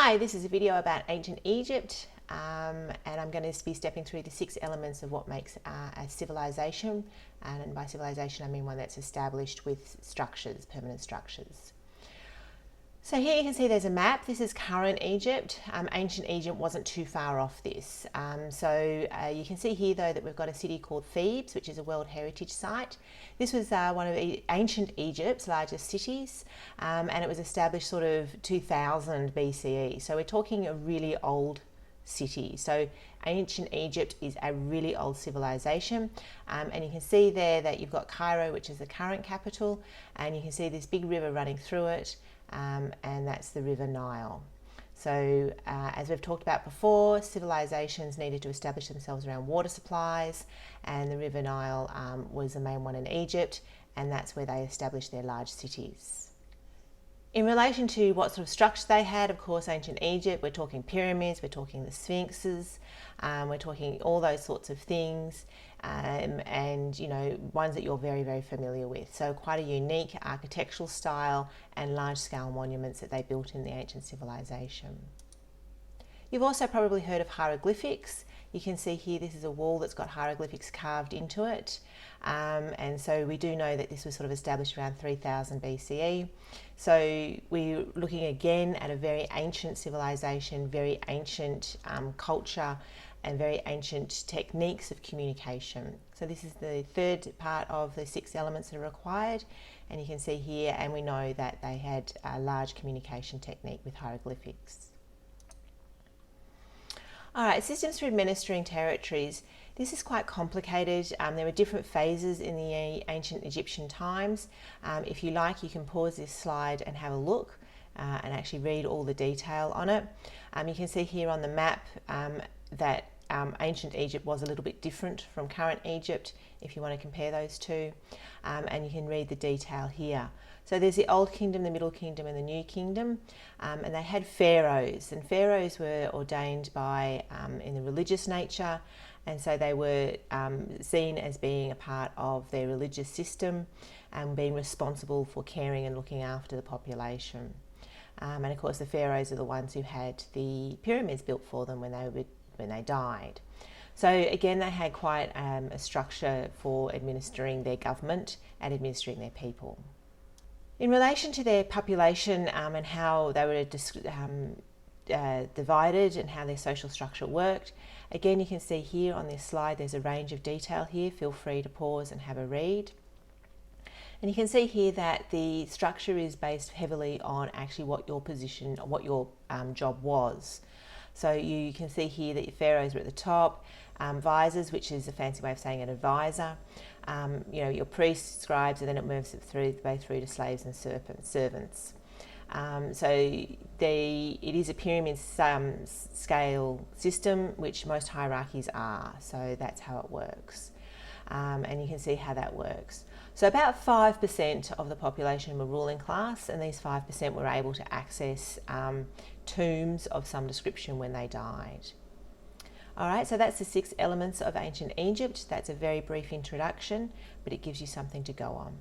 Hi, this is a video about ancient Egypt, and I'm going to be stepping through the 6 elements of what makes a civilization, and by civilization I mean one that's established with structures, permanent structures. So here you can see there's a map. This is current Egypt. Ancient Egypt wasn't too far off this. You can see here though that we've got a city called Thebes, which is a World Heritage Site. This was one of ancient Egypt's largest cities, and it was established sort of 2000 BCE. So we're talking a really old city. So ancient Egypt is a really old civilization, and you can see there that you've got Cairo, which is the current capital, and you can see this big river running through it. And that's the River Nile. So as we've talked about before, civilizations needed to establish themselves around water supplies, and the River Nile was the main one in Egypt, and that's where they established their large cities. In relation to what sort of structure they had, of course, ancient Egypt, we're talking pyramids, we're talking the sphinxes, we're talking all those sorts of things, and you know, ones that you're very, very familiar with. So quite a unique architectural style and large-scale monuments that they built in the ancient civilization. You've also probably heard of hieroglyphics. You can see here this is a wall that's got hieroglyphics carved into it, and so we do know that this was sort of established around 3000 BCE. So we're looking again at a very ancient civilization, very ancient culture, and very ancient techniques of communication. So this is the third part of the 6 elements that are required, and you can see here, and we know that they had a large communication technique with hieroglyphics. All right, systems for administering territories. This is quite complicated. There were different phases in the ancient Egyptian times. If you like, you can pause this slide and have a look and actually read all the detail on it. You can see here on the map that ancient Egypt was a little bit different from current Egypt, if you want to compare those two, and you can read the detail here. So there's the Old Kingdom, the Middle Kingdom, and the New Kingdom, and they had pharaohs, and pharaohs were ordained by in the religious nature, and so they were seen as being a part of their religious system and being responsible for caring and looking after the population. And of course the pharaohs are the ones who had the pyramids built for them when they died. So again, they had quite a structure for administering their government and administering their people. In relation to their population and how they were divided and how their social structure worked, again you can see here on this slide there's a range of detail here. Feel free to pause and have a read. And you can see here that the structure is based heavily on actually what your position, what your job was. So you can see here that your pharaohs were at the top, visors, which is a fancy way of saying an advisor, you know, your priests, scribes, and then it moves through to slaves and servants. So it is a pyramid scale system, which most hierarchies are. So that's how it works. And you can see how that works. So about 5% of the population were ruling class, and these 5% were able to access tombs of some description when they died. All right, so that's the 6 elements of ancient Egypt. That's a very brief introduction, but it gives you something to go on.